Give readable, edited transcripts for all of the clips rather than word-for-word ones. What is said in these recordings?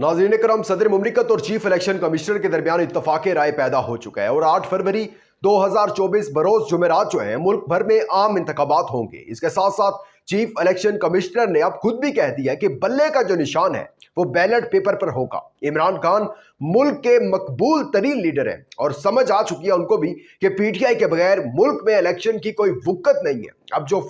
नाज़रीन करम, सदर मुमलिकत और चीफ इलेक्शन कमिश्नर के दरमियान इत्तफाक राय पैदा हो चुका है और 8 फरवरी 2024 बरोज जुमेरात जो है मुल्क भर में आम इंतखाबात होंगे। इसके साथ साथ चीफ इलेक्शन कमिश्नर ने अब खुद भी कह दिया कि बल्ले का जो निशान है वो बैलेट पेपर पर होगा। इमरान खान मुल्क के मकबूल तरीन लीडर हैं और समझ आ चुकी है उनको भी कि पीटीआई के बगैर मुल्क में इलेक्शन की कोई वुक्कत नहीं है। अब जो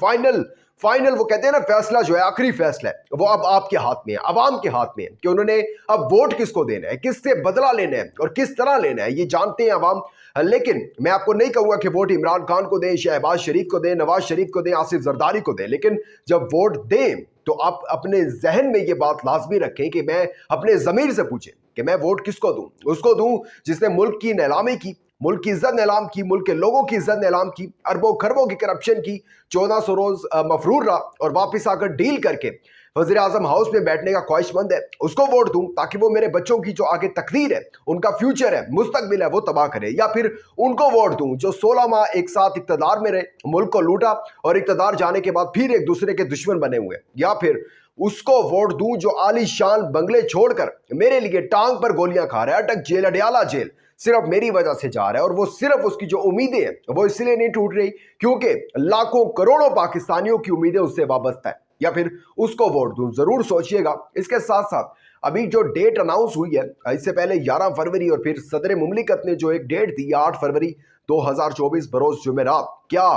फाइनल वो कहते हैं ना, फैसला जो है, आखिरी फैसला है, वो अब आपके हाथ में है, अवाम के हाथ में है कि उन्होंने अब वोट किसको देना है, किससे बदला लेना है और किस तरह लेना है, ये जानते हैं अवाम। लेकिन मैं आपको नहीं कहूंगा कि वोट इमरान खान को दें, शहबाज शरीफ को दें, नवाज शरीफ को दें, आसिफ जरदारी को दें, लेकिन जब वोट दें तो आप अपने जहन में ये बात लाजमी रखें कि मैं अपने जमीर से पूछें कि मैं वोट किसको दूं। उसको दूं जिसने मुल्क की नीलामी की, मुल्क की इज्जत नीलाम की, मुल्क के लोगों की इज्जत नीलाम की, अरबों खरबों की करप्शन की, 1400 रोज मफरूर रहा और वापस आकर डील करके वजीर आजम हाउस में बैठने का ख्वाहिशमंद है, उसको वोट दूं ताकि वो मेरे बच्चों की जो आगे तकदीर है, उनका फ्यूचर है, मुस्तकबिल है, वो तबाह करे। या फिर उनको वोट दूं जो 16 माह एक साथ इक्तदार में रहे, मुल्क को लूटा और इक्तदार जाने के बाद फिर एक दूसरे के दुश्मन बने हुए। या फिर उसको वोट दूं जो आलीशान बंगले छोड़कर मेरे लिए टांग पर गोलियां खा रहा है, अटक जेल, अडयाला जेल, सिर्फ मेरी वजह से जा रहा है। और वो सिर्फ उसकी जो उम्मीदें हैं वो इसलिए नहीं टूट रही क्योंकि लाखों करोड़ों पाकिस्तानियों की उम्मीदें उससे वाबस्ता है। या फिर उसको वोट दूं, जरूर सोचिएगा। इसके साथ साथ अभी जो डेट अनाउंस हुई है, इससे पहले 11 फरवरी और फिर सदर मुमलिकत ने जो एक डेट दी 8 फरवरी 2024 बरोज जुमेरात, क्या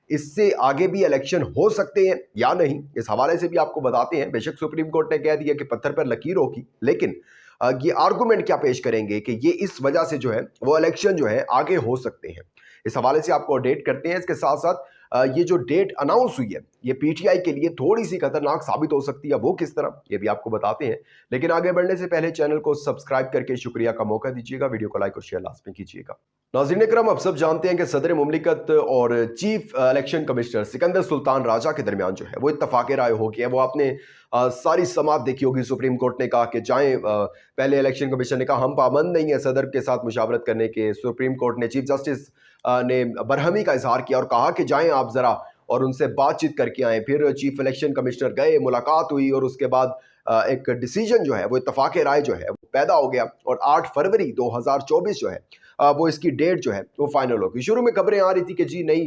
इससे आगे भी इलेक्शन हो सकते हैं या नहीं, इस हवाले से भी आपको बताते हैं। बेशक सुप्रीम कोर्ट ने कह दिया कि पत्थर पर लकीर होगी, लेकिन ये आर्गुमेंट क्या पेश करेंगे कि ये इस वजह से जो है वो इलेक्शन जो है आगे हो सकते हैं, इस हवाले से आपको डेट करते हैं। इसके साथ साथ ये जो डेट अनाउंस हुई है ये पीटीआई के लिए थोड़ी सी खतरनाक साबित हो सकती है, वो किस तरह, ये भी आपको बताते हैं। लेकिन आगे बढ़ने से पहले चैनल को सब्सक्राइब करके शुक्रिया का मौका दीजिएगा, वीडियो को लाइक और शेयर लाजमी कीजिएगा। नाज़रीन करम, अब सब जानते हैं कि सदर मुमलिकत और chief election commissioner Sikandar Sultan Raja के दरमियान जो है वो इत्तफाक राय हो गया है। वो आपने सारी समात देखी होगी। सुप्रीम कोर्ट ने कहा कि जाएं, पहले इलेक्शन कमीशन ने कहा हम पाबंद नहीं है सदर के साथ मुशावरत करने के। सुप्रीम कोर्ट ने, चीफ जस्टिस ने बरहमी का इजहार किया और कहा कि जाएं आप जरा और उनसे बातचीत करके आए। फिर चीफ इलेक्शन कमिश्नर गए, मुलाकात हुई और उसके बाद एक डिसीजन जो है वो इत्तफाक राय जो है वो पैदा हो गया और 8 फरवरी 2024 जो है वो इसकी डेट जो है वो फाइनल होगी। शुरू में खबरें आ रही थी कि जी नहीं,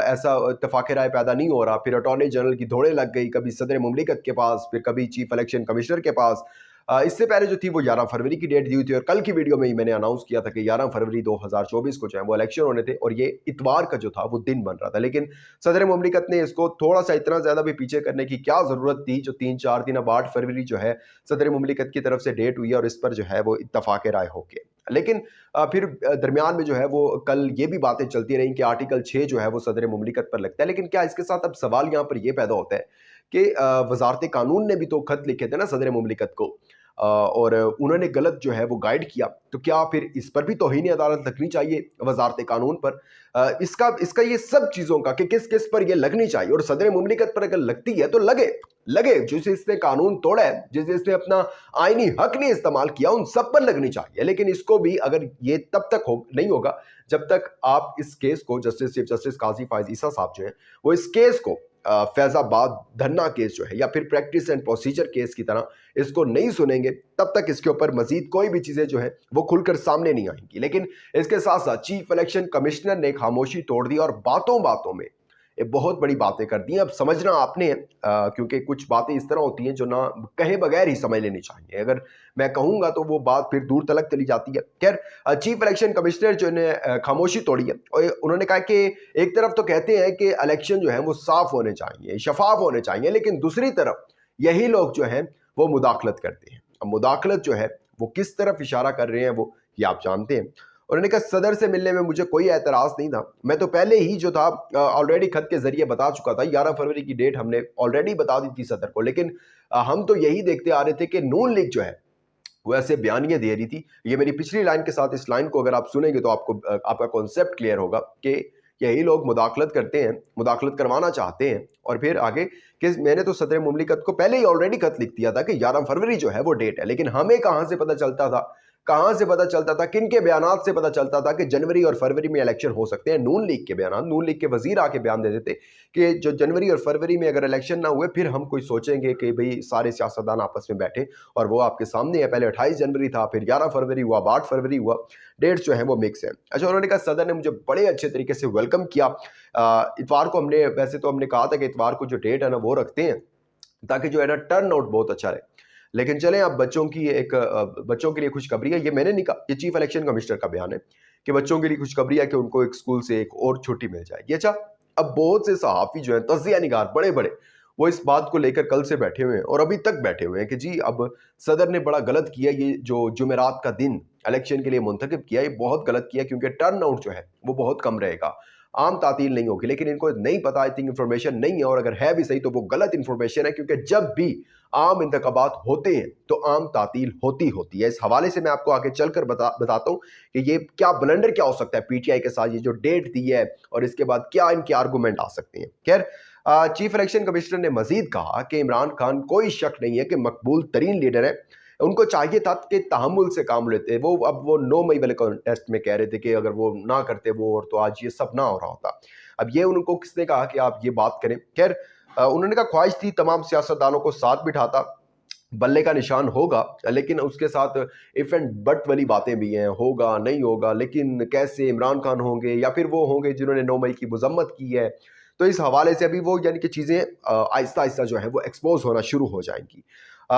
ऐसा इत्तफाक राय पैदा नहीं हो रहा। फिर अटॉर्नी जनरल की दौड़े लग गई, कभी सदर मुमलिकत के पास, फिर कभी चीफ इलेक्शन कमिश्नर के पास। इससे पहले जो थी वो 11 फरवरी की डेट दी हुई थी और कल की वीडियो में ही मैंने अनाउंस किया था कि 11 फरवरी 2024 को जो है वो इलेक्शन होने थे और ये इतवार का जो था वो दिन बन रहा था। लेकिन सदर मुमलिकत ने इसको थोड़ा सा इतना ज्यादा भी पीछे करने की क्या जरूरत थी, जो 3-4 दिन, अब 8 फरवरी जो है सदर मुमलिकत की तरफ से डेट हुई है और इस पर जो है वो इत्तफाक राय हो गया। लेकिन फिर दरमियान में जो है वो कल ये भी बातें चलती रही कि आर्टिकल 6 जो है वो सदर मुमलिकत पर लगता है। लेकिन क्या इसके साथ अब सवाल यहाँ पर यह पैदा होता है कि वजारत कानून ने भी तो खत लिखे थे ना सदर मुमलिकत को, और उन्होंने गलत जो है वो गाइड किया, तो क्या फिर इस पर भी तौहीन अदालत लगनी चाहिए वजारत कानून पर? इसका ये सब चीज़ों का कि किस किस पर ये लगनी चाहिए, और सदर मुमलिकत पर अगर लगती है तो लगे जिसे इसने कानून तोड़ा है, जिसे इसने अपना आईनी हक नहीं इस्तेमाल किया, उन सब पर लगनी चाहिए। लेकिन इसको भी अगर ये तब तक नहीं होगा जब तक आप इस केस को, चीफ जस्टिस काजी फायज ईसा साहब जो है वो इस केस को फैजाबाद धरना केस जो है या फिर प्रैक्टिस एंड प्रोसीजर केस की तरह इसको नहीं सुनेंगे, तब तक इसके ऊपर मजीद कोई भी चीजें जो है वो खुलकर सामने नहीं आएंगी। लेकिन इसके साथ साथ चीफ इलेक्शन कमिश्नर ने खामोशी तोड़ दी और बातों बातों में ये बहुत बड़ी बातें कर दी। अब समझना आपने है, क्योंकि कुछ बातें इस तरह होती हैं जो ना कहे बगैर ही समझ लेनी चाहिए। अगर मैं कहूंगा तो वो बात फिर दूर तलक चली जाती है। खैर, चीफ इलेक्शन कमिश्नर जो ने खामोशी तोड़ी है और उन्होंने कहा कि एक तरफ तो कहते हैं कि इलेक्शन जो है वो साफ होने चाहिए, शफाफ होने चाहिए, लेकिन दूसरी तरफ यही लोग जो हैं वो मुदाखलत करते हैं। अब मुदाखलत जो है वो किस तरफ इशारा कर रहे हैं वो ये आप जानते हैं। उन्होंने कहा सदर से मिलने में मुझे कोई एतराज़ नहीं था, मैं तो पहले ही जो था ऑलरेडी खत के जरिए बता चुका था। 11 फरवरी की डेट हमने ऑलरेडी बता दी थी सदर को, लेकिन हम तो यही देखते आ रहे थे कि नून लीग जो है वो ऐसे बयानियां दे रही थी। ये मेरी पिछली लाइन के साथ इस लाइन को अगर आप सुनेंगे तो आपको आपका कॉन्सेप्ट क्लियर होगा कि यही लोग मुदाखलत करते हैं, मुदाखलत करवाना चाहते हैं। और फिर आगे कि मैंने तो सदर मुमलिकत को पहले ही ऑलरेडी खत लिख दिया था कि 11 फरवरी जो है वो डेट है, लेकिन हमें कहाँ से पता चलता था कहां से पता चलता था, किन के बयानात से पता चलता था कि जनवरी और फरवरी में इलेक्शन हो सकते हैं? नून लीग के बयान, नून लीग के वजीर आके बयान दे देते कि जो जनवरी और फरवरी में अगर इलेक्शन ना हुए फिर हम कोई सोचेंगे कि भाई सारे सियासतदान आपस में बैठे, और वो आपके सामने है। पहले 28 जनवरी था, फिर 11 फरवरी हुआ, 8 फरवरी हुआ, डेट्स जो है वो मिक्स है। अच्छा, उन्होंने कहा सदर ने मुझे बड़े अच्छे तरीके से वेलकम किया। इतवार को हमने, वैसे तो हमने कहा था कि इतवार को जो डेट है ना वो रखते हैं ताकि जो है ना टर्न आउट बहुत अच्छा रहे, लेकिन चलें अब बच्चों की एक बच्चों के लिए खुशखबरी है। ये मैंने नहीं कहा, ये चीफ इलेक्शन कमिश्नर का बयान है कि बच्चों के लिए खुशखबरी है कि उनको एक स्कूल से एक और छुट्टी मिल जाएगी। अच्छा, अब बहुत से सहाफ़ी जो है, तज्जिया निगार बड़े बड़े, वो इस बात को लेकर कल से बैठे हुए हैं और अभी तक बैठे हुए हैं कि जी अब सदर ने बड़ा गलत किया, ये जो जुमेरात का दिन इलेक्शन के लिए मुंतखब किया, ये बहुत गलत किया क्योंकि टर्न आउट जो है वो बहुत कम रहेगा, आम तातील नहीं होगी। लेकिन इनको नहीं पता, आई थिंक इन्फॉर्मेशन नहीं है, और अगर है भी सही तो वो गलत इन्फॉर्मेशन है, क्योंकि जब भी आम इंतखाबात होते हैं तो आम तातील होती है। इस हवाले से मैं आपको आगे चलकर बताता हूँ कि ये क्या ब्लंडर क्या हो सकता है पीटीआई के साथ, ये जो डेट दी है और इसके बाद क्या इनके आर्गूमेंट आ सकते हैं। खैर, चीफ इलेक्शन कमिश्नर ने मजीद कहा कि इमरान खान कोई शक नहीं है कि मकबूल तरीन लीडर है, उनको चाहिए था कि तहम्मुल से काम लेते। वो अब वो 9 मई वाले कॉन्टेस्ट में कह रहे थे कि अगर वो ना करते वो, और तो आज ये सब ना हो रहा होता। अब ये उनको किसने कहा कि आप ये बात करें? खैर, उन्होंने कहा ख्वाहिश थी तमाम सियासतदानों को साथ बिठाता, बल्ले का निशान होगा, लेकिन उसके साथ इफ एंड बट वाली बातें भी हैं, होगा नहीं होगा, लेकिन कैसे इमरान खान होंगे या फिर वो होंगे जिन्होंने 9 मई की मजम्मत की है। तो इस हवाले से अभी वो यानी कि चीज़ें आहिस्ता आहिस्ता जो है वो एक्सपोज होना शुरू हो जाएंगी।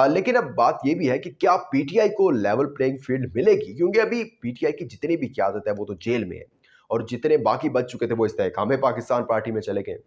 लेकिन अब बात ये भी है कि क्या पीटीआई को लेवल प्लेइंग फील्ड मिलेगी, क्योंकि अभी पीटीआई की जितनी भी क़यादत है वो तो जेल में है, और जितने बाकी बच चुके थे वो इस्तेहकाम पाकिस्तान पार्टी में चले गए।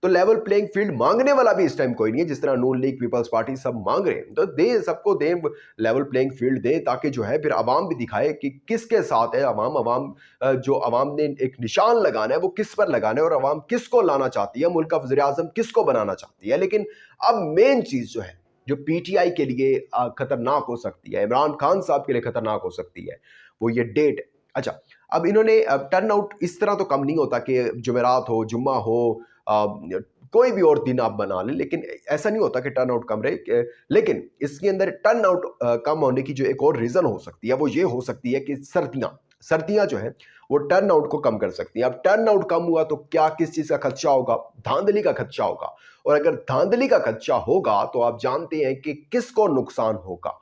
तो लेवल प्लेइंग फील्ड मांगने वाला भी इस टाइम कोई नहीं है, जिस तरह नून लीग, पीपल्स पार्टी सब मांग रहे हैं। तो दें, सबको दें, लेवल प्लेइंग फील्ड दें, ताकि जो है फिर अवाम भी दिखाए कि किसके साथ है अवाम। जो अवाम ने एक निशान लगाना है वो किस पर लगाना है, और अवाम किसको लाना चाहती है, मुल्क का वज़ीर आज़म किसको बनाना चाहती है। लेकिन अब मेन चीज़ जो है, जो पीटीआई के लिए खतरनाक हो सकती है, इमरान खान साहब के लिए खतरनाक हो सकती है, वो ये डेट है। अच्छा, अब इन्होंने टर्न आउट इस तरह तो कम नहीं होता कि जुमेरात हो, जुम्मा हो, कोई भी और दिन आप बना लें, लेकिन ऐसा नहीं होता कि टर्न आउट कम रहे। लेकिन इसके अंदर टर्न आउट कम होने की जो एक और रीज़न हो सकती है वो ये हो सकती है कि सर्दियां जो है वो टर्न आउट को कम कर सकती हैं। अब टर्न आउट कम हुआ तो क्या किस चीज़ का खदशा होगा? धांधली का खदशा होगा, और अगर धांधली का खदशा होगा तो आप जानते हैं कि किसको नुकसान होगा।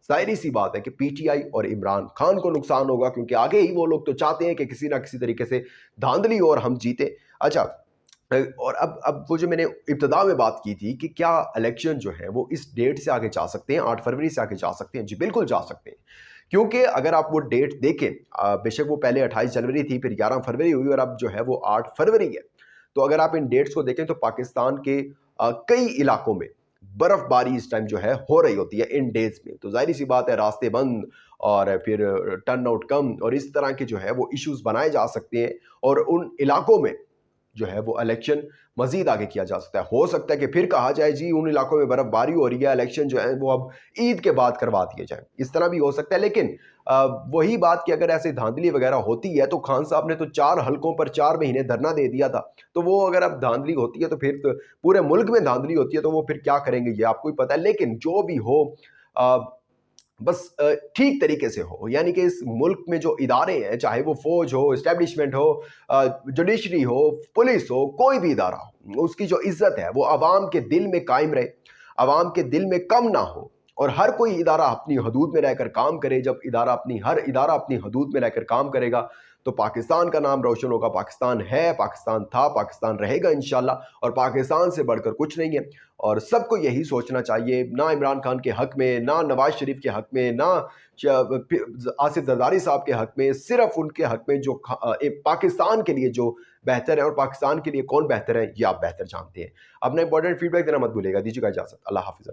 जाहिर सी बात है कि पीटीआई और इमरान खान को नुकसान होगा, क्योंकि आगे ही वो लोग तो चाहते हैं कि किसी ना किसी तरीके से धांधली हो और हम जीते। अच्छा, और अब वो जो मैंने इब्तिदा में बात की थी कि क्या इलेक्शन जो है वो इस डेट से आगे जा सकते हैं, 8 फरवरी से आगे जा सकते हैं? जी बिल्कुल जा सकते हैं, क्योंकि अगर आप वो डेट देखें, बेशक वो पहले 28 जनवरी थी, फिर 11 फरवरी हुई, और अब जो है वो 8 फरवरी है। तो अगर आप इन डेट्स को देखें तो पाकिस्तान के कई इलाकों में बर्फबारी इस टाइम जो है हो रही होती है इन डेज में। तो जाहिर सी बात है, रास्ते बंद और फिर टर्न आउट कम और इस तरह के जो है वो इश्यूज बनाए जा सकते हैं, और उन इलाकों में जो है वो इलेक्शन मजीद आगे किया जा सकता है। हो सकता है कि फिर कहा जाए जी उन इलाकों में बर्फबारी हो रही है, इलेक्शन जो है वो अब ईद के बाद करवा दिए जाए, इस तरह भी हो सकता है। लेकिन वही बात कि अगर ऐसे धांधली वगैरह होती है तो खान साहब ने तो 4 हलकों पर 4 महीने धरना दे दिया था। तो वो अगर अब धांधली होती है तो फिर तो पूरे मुल्क में धांधली होती है, तो वो फिर क्या करेंगे ये आपको ही पता है। लेकिन जो भी हो, बस ठीक तरीके से हो, यानी कि इस मुल्क में जो इदारे हैं, चाहे वो फौज हो, एस्टेब्लिशमेंट हो, जुडिशरी हो, पुलिस हो, कोई भी इदारा हो, उसकी जो इज्जत है वो आवाम के दिल में कायम रहे, आवाम के दिल में कम ना हो, और हर कोई इदारा अपनी हदूद में रहकर काम करे। जब हर इदारा अपनी हदूद में रहकर काम करेगा तो पाकिस्तान का नाम रोशन होगा। पाकिस्तान है, पाकिस्तान था, पाकिस्तान रहेगा इंशाल्लाह, और पाकिस्तान से बढ़कर कुछ नहीं है। और सबको यही सोचना चाहिए, ना इमरान खान के हक में, ना नवाज शरीफ के हक में, ना आसिफ जरदारी साहब के हक में, सिर्फ उनके हक में जो पाकिस्तान के लिए जो बेहतर है, और पाकिस्तान के लिए कौन बेहतर है ये आप बेहतर जानते हैं। अपना इंपॉर्टेंट फीडबैक देना मत भूलिएगा। दीजिएगा इजाजत। अल्लाह हाफिज़।